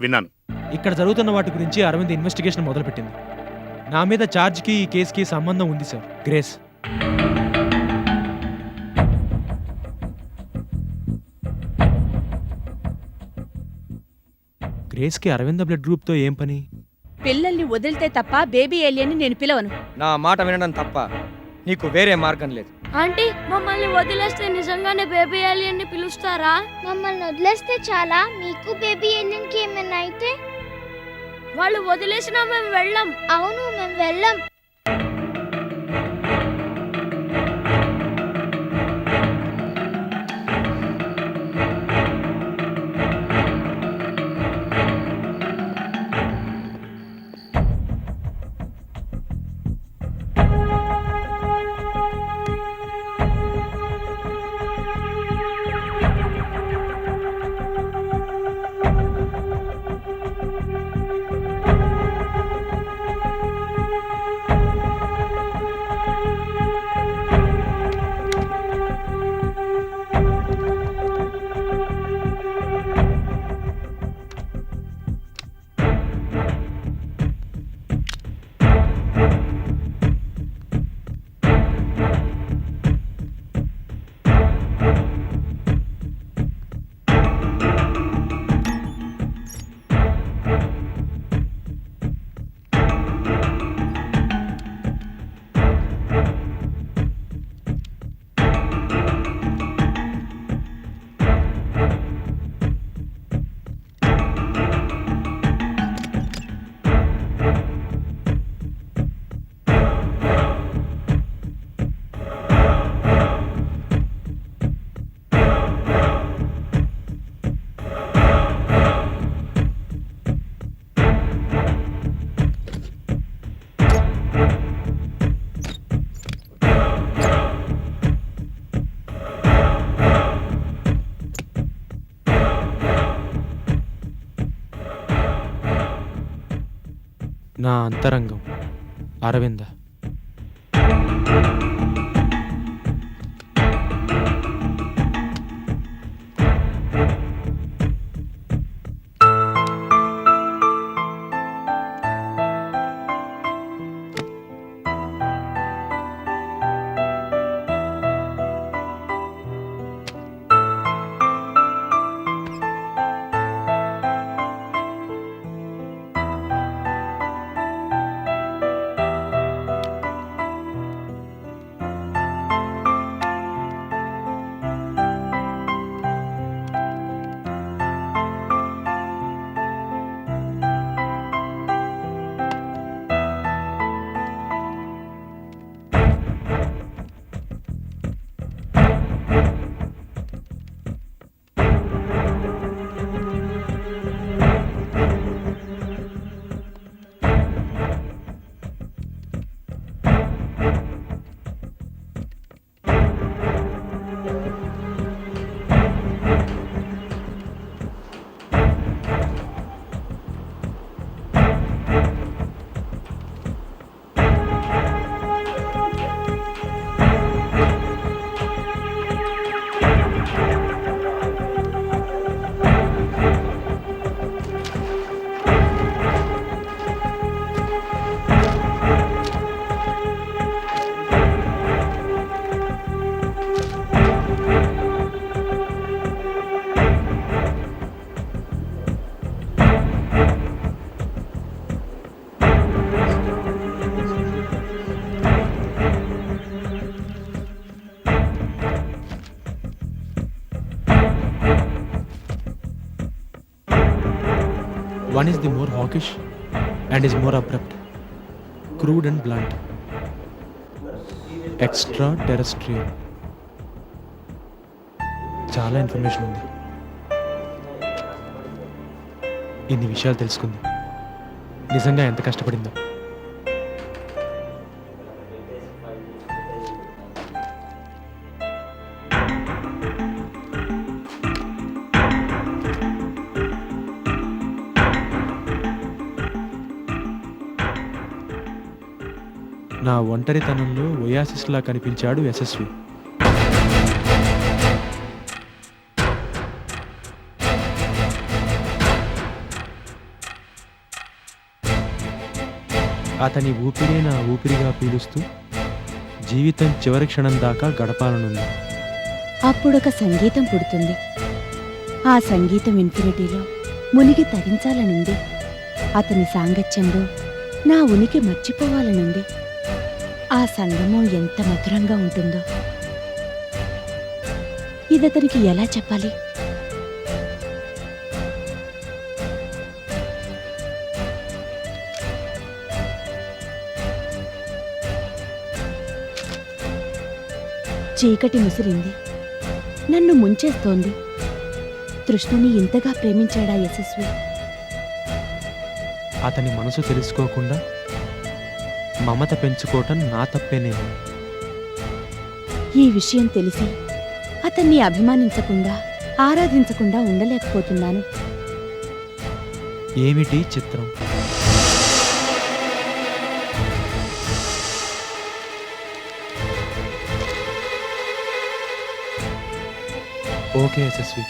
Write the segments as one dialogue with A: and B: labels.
A: విన్నాను.
B: ఇక్కడ జరుగుతున్న వాటి గురించి అరవింద్ ఇన్వెస్టిగేషన్ మొదలుపెట్టింది. నా మీద ఛార్జ్కి ఈ కేసుకి సంబంధం ఉంది సార్. గ్రేస్ గ్రేస్కి అరవింద బ్లడ్ గ్రూప్తో ఏం పని?
C: పిల్లల్ని వదిలితే తప్ప బేబీ ఏలియన్ని నేను పిలవను.
D: నా మాట వినడం తప్ప నీకు వేరే మార్గం లేదు.
E: ఆంటీ, మమ్మల్ని వదిలేస్తే నిజంగానే బేబీ ఏలియన్ ని పిలుస్తారా?
F: మమ్మల్ని వదిలేస్తే చాలా. మీకు బేబీ ఏలియన్ కి ఏమైనా అయితే?
E: వాళ్ళు వదిలేసినా మేము వెళ్ళం.
F: అవును, మేము వెళ్ళం.
B: నా అంతరంగం Aravinda. One is the more hawkish and is more abrupt, crude and blunt, extraterrestrial. చాలా ఇన్ఫర్మేషన్ ఉంది. ఇన్ని విషయాలు తెలుసుకుంది. నిజంగా ఎంత కష్టపడిందో. నా ఒంటరితనంలో ఒయాసిస్లా కనిపించాడు యశస్వి. అతని ఊపిరే నా ఊపిరిగా పీలుస్తూ జీవితం చివరి క్షణం దాకా గడపాలనుంది.
C: అప్పుడొక సంగీతం పుడుతుంది. ఆ సంగీతం ఇన్ఫినిటీలో మునిగి తరించాలనుంది. అతని సాంగత్యంలో నా ఉనికి మర్చిపోవాలనుంది. ఆ సంగమం ఎంత మధురంగా ఉంటుందో ఇదతనికి ఎలా చెప్పాలి? చీకటి ముసిరింది, నన్ను ముంచేస్తోంది. తృష్ణని ఇంతగా ప్రేమించాడా యశస్వి?
B: అతని మనసు తెలుసుకోకుండా మమత పెంచుకోవటం నా తప్పేనేమో.
C: ఈ విషయం తెలిసి అతన్ని అభిమానించకుండా ఆరాధించకుండా ఉండలేకపోతున్నాను.
B: ఏమిటి చిత్రం? Okay Yashasvi,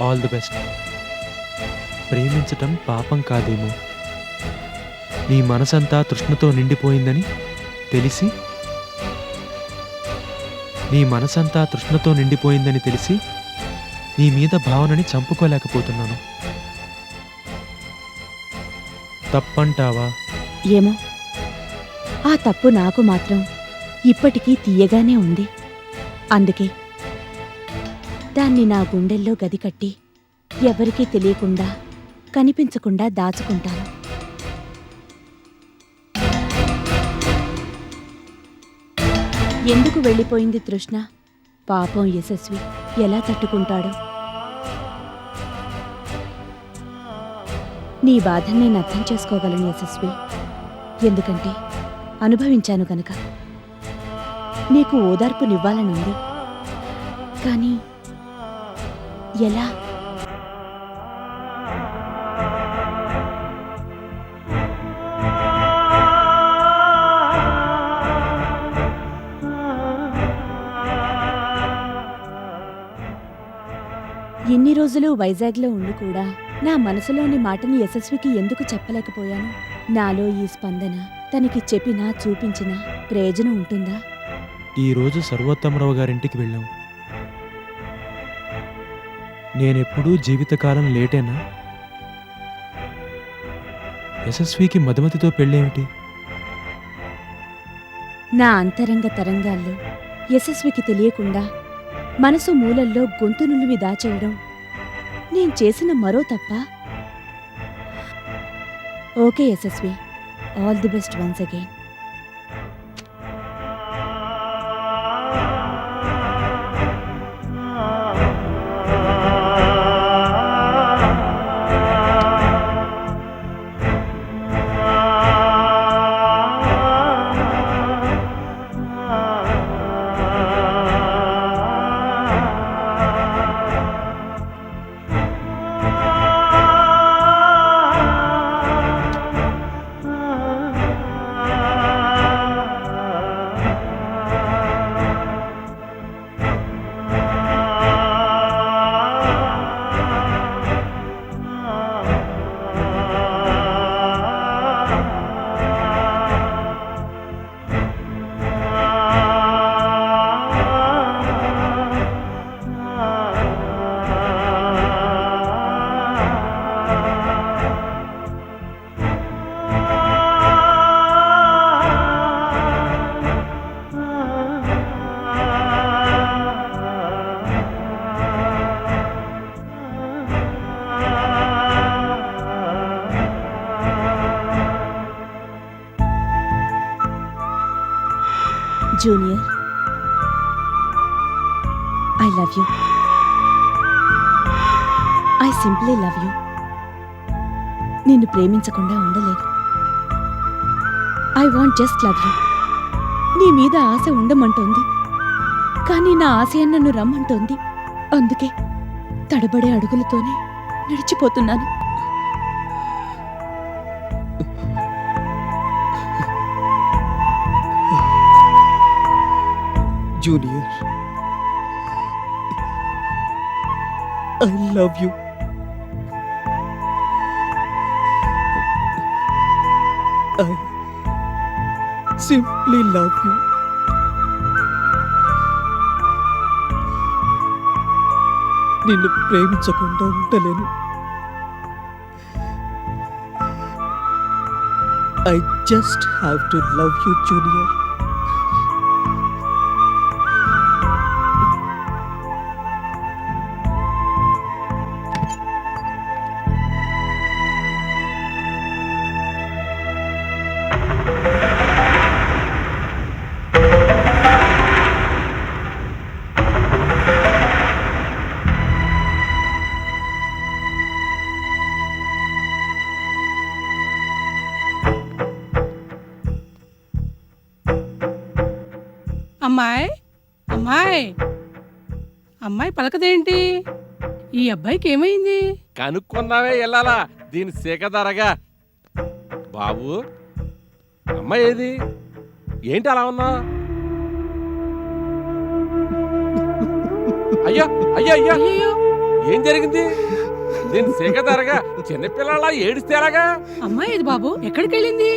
B: all the best. ప్రేమించటం పాపం కాదేమో. నీ మనసంతా తృష్ణతో నిండిపోయిందని తెలిసి నీ మీద భావనని చంపుకోలేకపోతున్నాను. తప్పంటావా?
C: ఏమో, ఆ తప్పు నాకు మాత్రం ఇప్పటికీ తీయగానే ఉంది. అందుకే దాన్ని నా గుండెల్లో గది కట్టి ఎవరికీ తెలియకుండా కనిపించకుండా దాచుకుంటాను. ఎందుకు వెళ్ళిపోయింది తృష్ణ? పాపం యశస్వి ఎలా తట్టుకుంటాడు? నీ బాధని నేను అర్థం చేసుకోగలను యశస్వి. ఎందుకంటే అనుభవించాను గనక. నీకు ఓదార్పునివ్వాలనుంది, కానీ ఎలా? ఇన్ని రోజులు వైజాగ్లో ఉండి కూడా నా మనసులోని మాటని యశస్వికి ఎందుకు చెప్పలేకపోయాను? నాలో ఈ స్పందన తనకి చెప్పినా చూపించినా ప్రయోజనం ఉంటుందా?
B: ఈరోజు సర్వోత్తమరావు గారింటికి వెళ్ళాం. నేనెప్పుడూ జీవితకాలం లేటేనా? యశస్వికి మధుమతితో పెళ్ళేమిటి?
C: నా అంతరంగ తరంగాల్లో యశస్వికి తెలియకుండా మనసు మూలల్లో గొంతు నులిమి దాచేయడం నేను చేసిన మరో తప్ప? Okay Yashasvi, all the best once again. Junior, I love you. I simply love you. నిన్ను ప్రేమించకుండా ఉండలేను. I want just love you. నీ మీద ఆశ ఉండమంటోంది, కానీ నా ఆశయం నన్ను రమ్మంటోంది. అందుకే తడబడే అడుగులతోనే నడిచిపోతున్నాను.
A: Junior, I love you. I simply love you. నిన్ను ప్రేమించకుండా ఉండలేను. I just have to love you, Junior.
G: అమ్మాయి అమ్మాయి అమ్మాయి పలకదేంటి? ఈ అబ్బాయికి ఏమైంది?
H: కనుక్కుందామే వెళ్ళాలా దీని సేకదారగా. బాబు అమ్మాయి ఏది? ఏంటి అలా ఉన్నావు? అయ్యో అయ్యో అయ్యో
G: అయ్యో,
H: ఏం జరిగింది? దీని సేకదారగా చిన్నపిల్లలా ఏడిస్తే ఎలాగా?
G: అమ్మాయి ఏది బాబు? ఎక్కడికి వెళ్ళింది?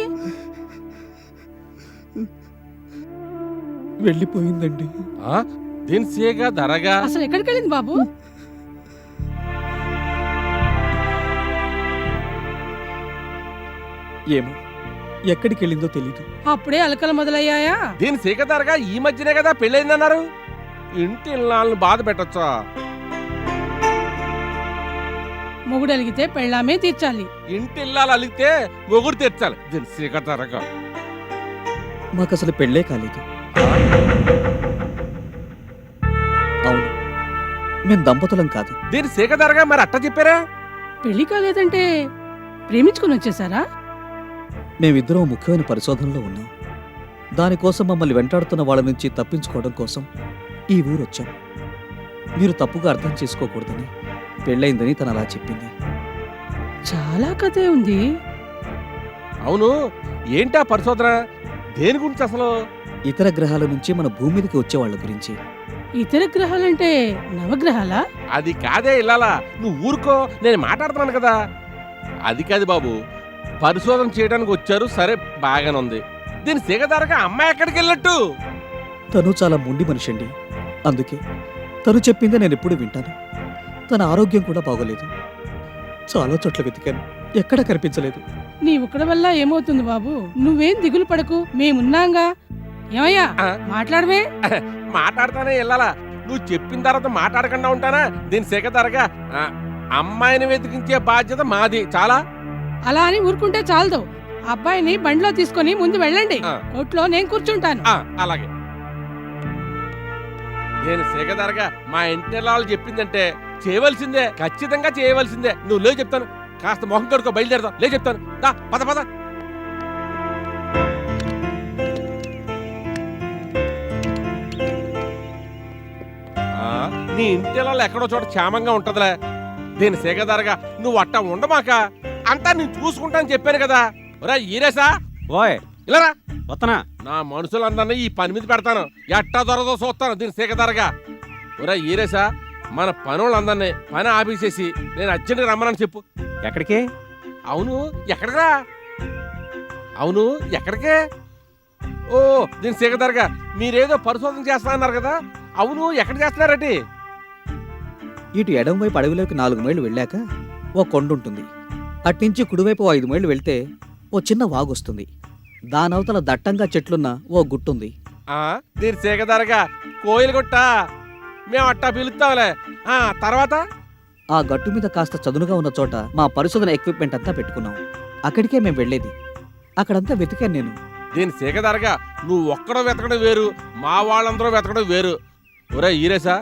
A: వెళ్ళిపోయిందండి.
H: ఆ? దీని సేక ధరగా
G: అసలు ఎక్కడికి వెళ్ళింది బాబు?
A: ఏమో ఎక్కడికి వెళ్ళిందో తెలీదు.
G: అప్పుడే అలకలు మొదలయ్యాయా?
H: దీని సేకదారగా ఈ మధ్యనే కదా పెళ్ళైందన్నారు. ఇంటి ఇళ్ళని బాధ పెట్టచ్చా?
G: మొగుడు అలిగితే పెళ్ళామే తీర్చాలి.
H: ఇంటి ఇళ్ళాలు అలిగితే మొగుడు తెచ్చాలి. దీని సేకదారగా
A: మాకు అసలు పెళ్ళే కాలేదు. అవును, మేం దంపతులం కాదు.
H: దీని సేకదారగా మరి అట్ట చెప్పారా?
G: పెళ్లి కాలేదంటే ప్రేమించుకుని వచ్చేసారా?
A: మేమిద్దరం ముఖ్యమైన పరిశోధనలో ఉన్నాం. దానికోసం మమ్మల్ని వెంటాడుతున్న వాళ్ళ నుంచి తప్పించుకోవడం కోసం ఈ ఊరొచ్చాం. మీరు తప్పుగా అర్థం చేసుకోకూడదని పెళ్ళయిందని తను అలా చెప్పింది.
G: చాలా కథే ఉంది.
H: అవును, ఏంటా పరిశోధన? దేని గురించి అసలు?
A: ఇతర గ్రహాల నుంచి మన భూమి మీదకి వచ్చే వాళ్ళ గురించి.
G: ఇతర గ్రహాలంటే నవగ్రహాలా?
H: అది కాదే ఇల్లాలా, నువ్వు ఊరుకో, నేను మాట్లాడుతున్నాను కదా. అది కాదు బాబు, పరిశోధన చేయడానికి వచ్చారు, సరే బాగానే ఉంది. దీని సిగదారగా అమ్మాయి ఎక్కడికి వెళ్ళట్టు?
A: తను చాలా మొండి మనిషి అండి. అందుకే తను చెప్పిందే నేను ఎప్పుడు వింటాను. తన ఆరోగ్యం కూడా బాగోలేదు. చాలా చోట్ల వెతికాను, ఎక్కడా కనిపించలేదు.
G: నీ ఒక్కడి వల్ల ఏమవుతుంది బాబు? నువ్వేం దిగులు పడకు, మేమున్నాంగా. ఏమయ్యా
H: ఆ?
G: మాట్లాడమే.
H: మాట్లాడతానే ఇల్లాలా, నువ్వు చెప్పిన తర్వాత మాట్లాడకుండా ఉంటానా? దీని సిగదారగా అమ్మాయిని వెతికించే బాధ్యత మాది. చాలా
G: అలా అని ఊరుకుంటే చాలదు. అబ్బాయిని బండిలో తీసుకొని ముందు వెళ్ళండి.
H: ఆ.
G: కోట్లో నేను కూర్చుంటాను.
H: అలాగే. నేను సిగదారగా మా ఇంటి వాళ్ళు చెప్పిందంటే చేయవలసిందే, ఖచ్చితంగా చేయవలసిందే. నువ్వు లే చెప్తాను, కాస్త మొహం కడుకో, బయలుదేరదాం. లే చెప్తాను, దా పద పద. నీ ఇంటి వాళ్ళు ఎక్కడో చోట క్షేమంగా ఉంటదిలే. దీని సేగదారగా నువ్వు అట్ట ఉండమాక, అంతా నేను చూసుకుంటాను చెప్పాను కదా. ఒరే ఈరేసా,
D: ఓయ్
H: ఇలారా.
D: వత్తనా?
H: నా మనుషులందరినీ ఈ పని మీద పెడతాను, ఎట్టా దొరదో చూస్తాను. దీని సేగదారగా ఒరే ఈరేసా, మన పనులందరినీ పని ఆపేసేసి నేను అర్జెంట్గా రమ్మనని చెప్పు.
D: ఎక్కడికి?
H: అవును ఎక్కడికిరా? అవును ఎక్కడికే? ఓ దీని సేగదారగా మీరేదో పరిశోధన చేస్తా అన్నారు కదా. అవును ఎక్కడ చేస్తున్నారటి?
A: ఇటు ఎడం వైపు అడవిలోకి 4 మైళ్ళు వెళ్ళాక ఓ కొండ ఉంటుంది. అట్నుంచి కుడివైపు 5 మైళ్ళు వెళ్తే ఓ చిన్న వాగొస్తుంది. దానవతల దట్టంగా చెట్లున్న ఓ గుట్టుంది.
H: దీని సేగదారగా కోయిలు గుట్ట, మేము అట్టా పిలుస్తాంలే. తర్వాత
A: ఆ గట్టు మీద కాస్త చదునుగా ఉన్న చోట మా పరిశోధన ఎక్విప్మెంట్ అంతా పెట్టుకున్నాం. అక్కడికే మేం వెళ్ళేది. అక్కడంతా వెతికాను నేను.
H: దీని సేగదారగా నువ్వు ఒక్కడో వెతకడం వేరు, మా వాళ్ళందరూ వెతకడం వేరు. ఒరే ఈరేసా,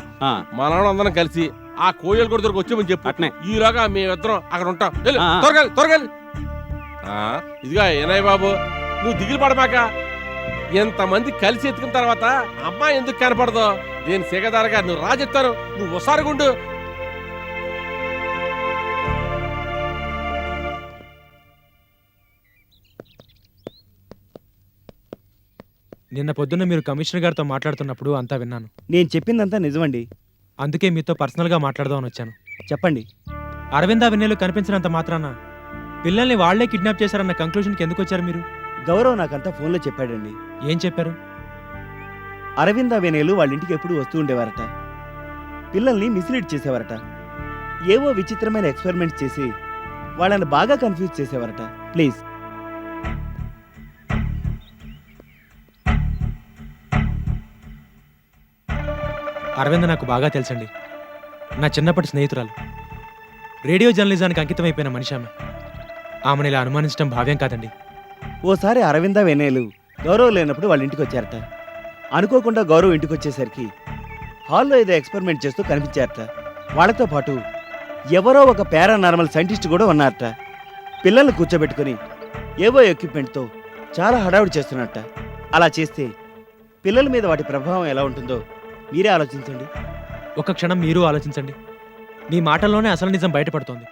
H: మనోళ్ళందరం కలిసి ఆ కోయిలు గుడి దగ్గరకు వచ్చామని చెప్పు.
D: అట్నే.
H: ఈలోగా మేమిద్దరం అక్కడ ఉంటాం. వెళ్ళు,
D: ఆ.
H: త్వరగా త్వరగా. ఇదిగా ఏనాయ్ బాబు, నువ్వు దిగులు పడమాక. ఎంతమంది కలిసి ఎత్తుకున్న తర్వాత అమ్మాయి ఎందుకు కనపడదు? దీని సేగదారగా నువ్వు రాజెత్తాను, నువ్వు ఒసారుగుండు.
B: నిన్న పొద్దున్న మీరు కమిషనర్ గారితో మాట్లాడుతున్నప్పుడు అంతా విన్నాను.
D: నేను చెప్పిందంతా నిజమండి.
B: అందుకే మీతో పర్సనల్గా మాట్లాడదామని వచ్చాను.
D: చెప్పండి.
B: అరవింద వెన్నెలు కనిపించినంత మాత్రాన పిల్లల్ని వాళ్లే కిడ్నాప్ చేశారన్న కంక్లూషన్కి ఎందుకు వచ్చారు మీరు?
I: గౌరవ్ నాకంతా ఫోన్లో చెప్పాడండి.
B: ఏం చెప్పారు?
I: అరవింద వేనేలు వాళ్ళ ఇంటికి ఎప్పుడు వస్తూ ఉండేవారట. పిల్లల్ని మిస్లీడ్ చేసేవారట. ఏవో విచిత్రమైన ఎక్స్పెరిమెంట్స్ చేసి వాళ్ళని బాగా కన్ఫ్యూజ్ చేసేవారట. ప్లీజ్.
B: అరవింద్ నాకు బాగా తెలుసండి. నా చిన్నప్పటి స్నేహితురాలు. రేడియో జర్నలిజానికి అంకితమైపోయిన మనిషి ఆమె. ఆమెను ఇలా అనుమానించడం భావ్యం కాదండి.
I: ఓసారి అరవింద వేనేలు గౌరవ్ లేనప్పుడు వాళ్ళ ఇంటికి వచ్చారట. అనుకోకుండా గౌరవ్ ఇంటికి వచ్చేసరికి హాల్లో ఏదో ఎక్స్పెరిమెంట్ చేస్తూ కనిపించారట. వాళ్ళతో పాటు ఎవరో ఒక పారానార్మల్ సైంటిస్ట్ కూడా ఉన్నారట. పిల్లల్ని కూర్చోబెట్టుకుని ఏవో ఎక్విప్మెంట్తో చాలా హడావుడి చేస్తున్నట్ట. అలా చేస్తే పిల్లల మీద వాటి ప్రభావం ఎలా ఉంటుందో మీరే ఆలోచించండి.
B: ఒక క్షణం మీరు ఆలోచించండి. మీ మాటల్లోనే అసలు నిజం బయటపడుతోంది.